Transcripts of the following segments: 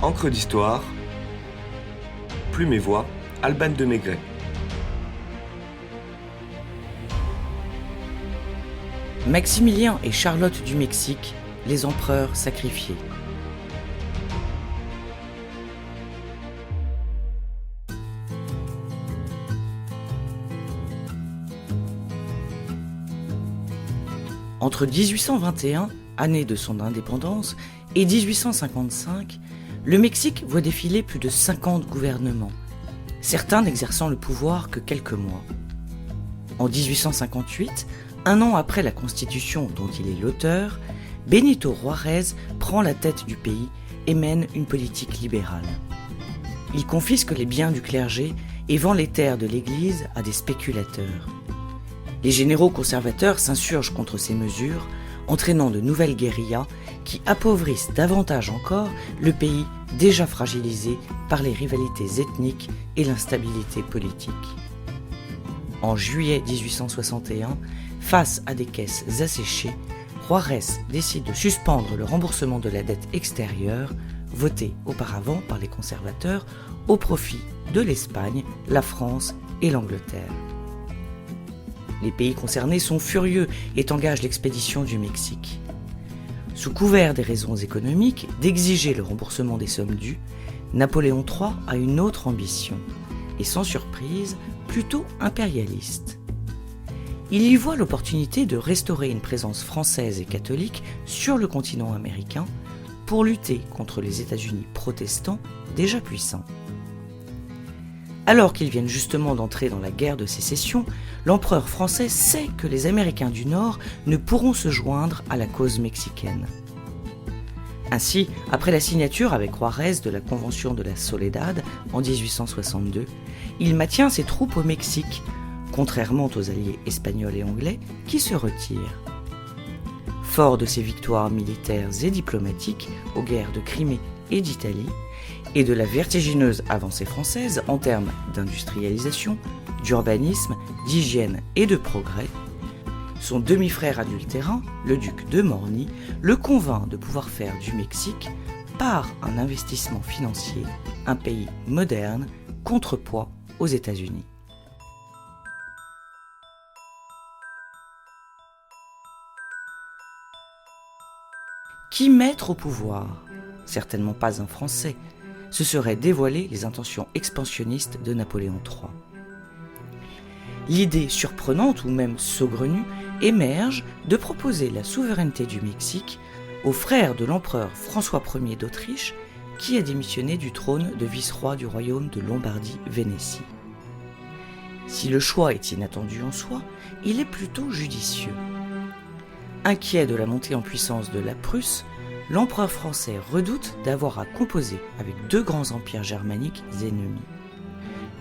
Encre d'histoire, Plume et Voix, Alban de Maigret. Maximilien et Charlotte du Mexique, les empereurs sacrifiés. Entre 1821, année de son indépendance, et 1855, le Mexique voit défiler plus de 50 gouvernements, certains n'exerçant le pouvoir que quelques mois. En 1858, un an après la Constitution dont il est l'auteur, Benito Juárez prend la tête du pays et mène une politique libérale. Il confisque les biens du clergé et vend les terres de l'Église à des spéculateurs. Les généraux conservateurs s'insurgent contre ces mesures, entraînant de nouvelles guérillas qui appauvrissent davantage encore le pays déjà fragilisé par les rivalités ethniques et l'instabilité politique. En juillet 1861, face à des caisses asséchées, Juárez décide de suspendre le remboursement de la dette extérieure, votée auparavant par les conservateurs, au profit de l'Espagne, la France et l'Angleterre. Les pays concernés sont furieux et engagent l'expédition du Mexique. Sous couvert des raisons économiques d'exiger le remboursement des sommes dues, Napoléon III a une autre ambition, et sans surprise, plutôt impérialiste. Il y voit l'opportunité de restaurer une présence française et catholique sur le continent américain pour lutter contre les États-Unis protestants déjà puissants. Alors qu'ils viennent justement d'entrer dans la guerre de sécession, l'empereur français sait que les Américains du Nord ne pourront se joindre à la cause mexicaine. Ainsi, après la signature avec Juárez de la Convention de la Soledad en 1862, il maintient ses troupes au Mexique, contrairement aux alliés espagnols et anglais qui se retirent. Fort de ses victoires militaires et diplomatiques aux guerres de Crimée et d'Italie, et de la vertigineuse avancée française en termes d'industrialisation, d'urbanisme, d'hygiène et de progrès, son demi-frère adultérin, le duc de Morny, le convainc de pouvoir faire du Mexique, par un investissement financier, un pays moderne, contrepoids aux États-Unis. Qui mettre au pouvoir ? Certainement pas un Français. Ce serait dévoiler les intentions expansionnistes de Napoléon III. L'idée surprenante ou même saugrenue émerge de proposer la souveraineté du Mexique au frère de l'empereur François Ier d'Autriche qui a démissionné du trône de vice-roi du royaume de Lombardie-Vénétie. Si le choix est inattendu en soi, il est plutôt judicieux. Inquiet de la montée en puissance de la Prusse, l'empereur français redoute d'avoir à composer avec deux grands empires germaniques ennemis.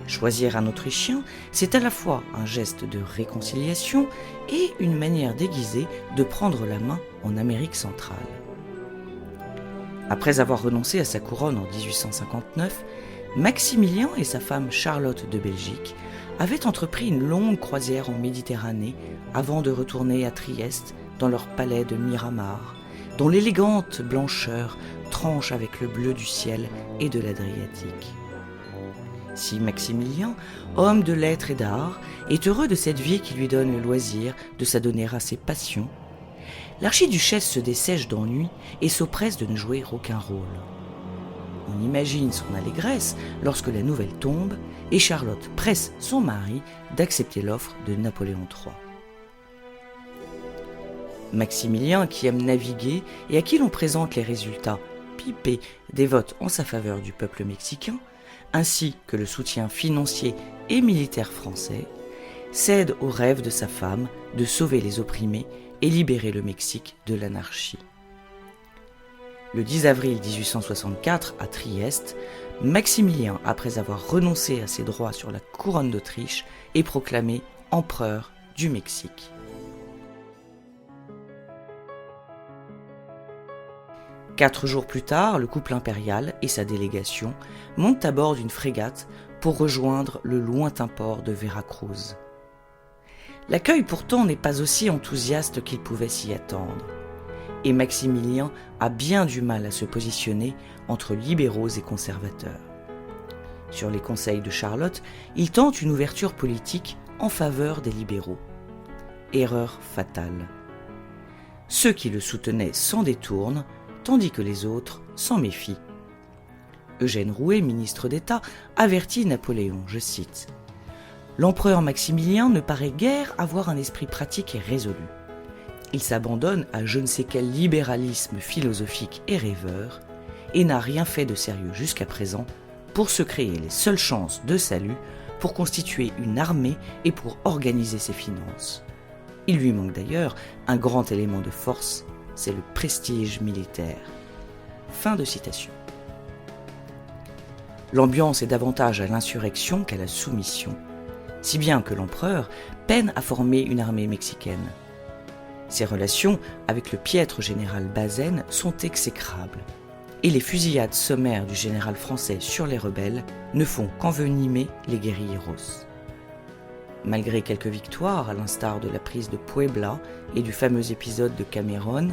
Choisir un Autrichien, c'est à la fois un geste de réconciliation et une manière déguisée de prendre la main en Amérique centrale. Après avoir renoncé à sa couronne en 1859, Maximilien et sa femme Charlotte de Belgique avaient entrepris une longue croisière en Méditerranée avant de retourner à Trieste dans leur palais de Miramar, dont l'élégante blancheur tranche avec le bleu du ciel et de l'Adriatique. Si Maximilien, homme de lettres et d'art, est heureux de cette vie qui lui donne le loisir de s'adonner à ses passions, l'archiduchesse se dessèche d'ennui et s'oppresse de ne jouer aucun rôle. On imagine son allégresse lorsque la nouvelle tombe et Charlotte presse son mari d'accepter l'offre de Napoléon III. Maximilien, qui aime naviguer et à qui l'on présente les résultats pipés des votes en sa faveur du peuple mexicain, ainsi que le soutien financier et militaire français, cède au rêve de sa femme de sauver les opprimés et libérer le Mexique de l'anarchie. Le 10 avril 1864, à Trieste, Maximilien, après avoir renoncé à ses droits sur la couronne d'Autriche, est proclamé empereur du Mexique. Quatre jours plus tard, le couple impérial et sa délégation montent à bord d'une frégate pour rejoindre le lointain port de Veracruz. L'accueil pourtant n'est pas aussi enthousiaste qu'il pouvait s'y attendre. et Maximilien a bien du mal à se positionner entre libéraux et conservateurs. Sur les conseils de Charlotte, il tente une ouverture politique en faveur des libéraux. Erreur fatale. Ceux qui le soutenaient s'en détournent, tandis que les autres s'en méfient. Eugène Rouet, ministre d'État, avertit Napoléon, je cite, « L'empereur Maximilien ne paraît guère avoir un esprit pratique et résolu. Il s'abandonne à je ne sais quel libéralisme philosophique et rêveur et n'a rien fait de sérieux jusqu'à présent pour se créer les seules chances de salut, pour constituer une armée et pour organiser ses finances. Il lui manque d'ailleurs un grand élément de force, c'est le prestige militaire. » Fin de citation. L'ambiance est davantage à l'insurrection qu'à la soumission, si bien que l'empereur peine à former une armée mexicaine. Ses relations avec le piètre général Bazaine sont exécrables, et les fusillades sommaires du général français sur les rebelles ne font qu'envenimer les guérilleros. Malgré quelques victoires, à l'instar de la prise de Puebla et du fameux épisode de Cameron,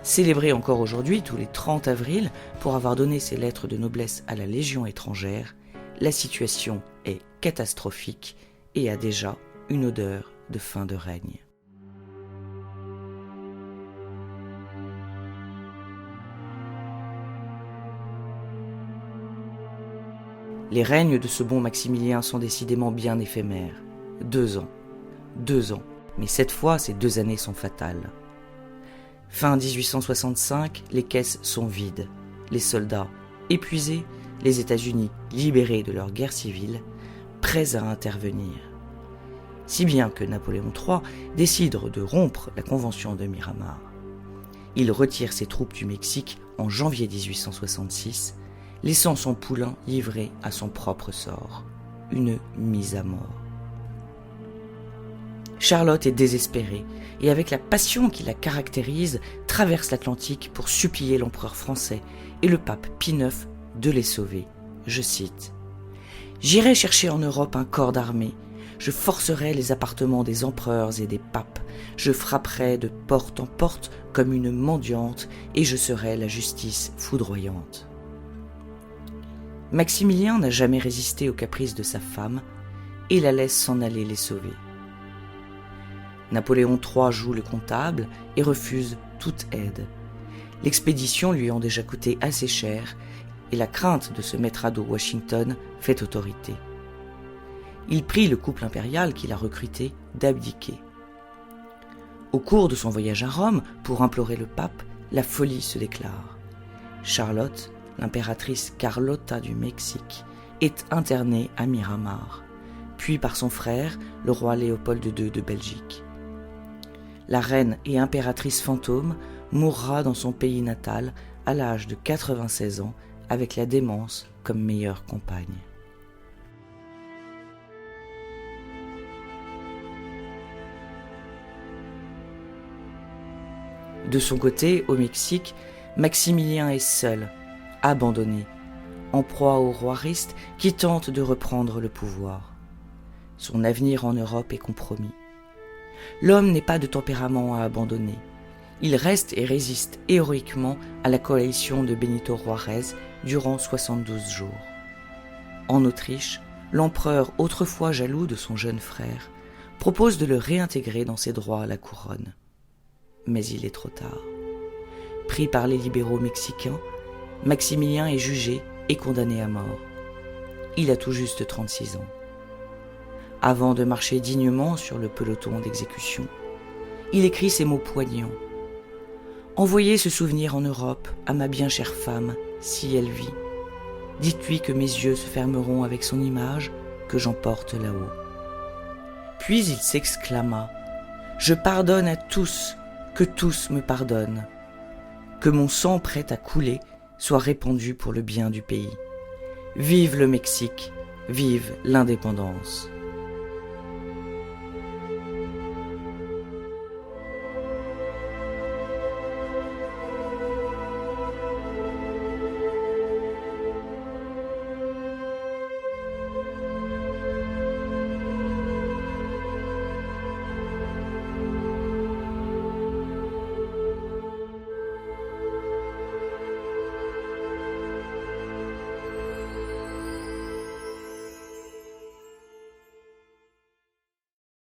célébré encore aujourd'hui tous les 30 avril pour avoir donné ses lettres de noblesse à la Légion étrangère, la situation est catastrophique et a déjà une odeur de fin de règne. Les règnes de ce bon Maximilien sont décidément bien éphémères. 2 ans. 2 ans. Mais cette fois, ces 2 années sont fatales. Fin 1865, les caisses sont vides. Les soldats épuisés, les États-Unis libérés de leur guerre civile, prêts à intervenir. Si bien que Napoléon III décide de rompre la convention de Miramar. Il retire ses troupes du Mexique en janvier 1866, laissant son poulain livré à son propre sort, une mise à mort. Charlotte est désespérée et avec la passion qui la caractérise, traverse l'Atlantique pour supplier l'empereur français et le pape Pie IX de les sauver. Je cite, « J'irai chercher en Europe un corps d'armée, je forcerai les appartements des empereurs et des papes, je frapperai de porte en porte comme une mendiante et je serai la justice foudroyante. » Maximilien n'a jamais résisté aux caprices de sa femme et la laisse s'en aller les sauver. Napoléon III joue le comptable et refuse toute aide. L'expédition lui ayant déjà coûté assez cher et la crainte de se mettre à dos Washington fait autorité. Il prie le couple impérial qu'il a recruté d'abdiquer. Au cours de son voyage à Rome, pour implorer le pape, la folie se déclare. Charlotte, l'impératrice Carlota du Mexique, est internée à Miramar, puis par son frère, le roi Léopold II de Belgique. La reine et impératrice fantôme mourra dans son pays natal à l'âge de 96 ans avec la démence comme meilleure compagne. De son côté, au Mexique, Maximilien est seul, abandonné, en proie aux roiristes qui tentent de reprendre le pouvoir. Son avenir en Europe est compromis. L'homme n'est pas de tempérament à abandonner. Il reste et résiste héroïquement à la coalition de Benito Juárez durant 72 jours. En Autriche, l'empereur, autrefois jaloux de son jeune frère, propose de le réintégrer dans ses droits à la couronne. Mais il est trop tard. Pris par les libéraux mexicains, Maximilien est jugé et condamné à mort. Il a tout juste 36 ans. Avant de marcher dignement sur le peloton d'exécution, il écrit ces mots poignants. « Envoyez ce souvenir en Europe à ma bien chère femme, si elle vit. Dites-lui que mes yeux se fermeront avec son image, que j'emporte là-haut. » Puis il s'exclama « Je pardonne à tous, que tous me pardonnent. Que mon sang prêt à couler soit répandu pour le bien du pays. Vive le Mexique, vive l'indépendance. »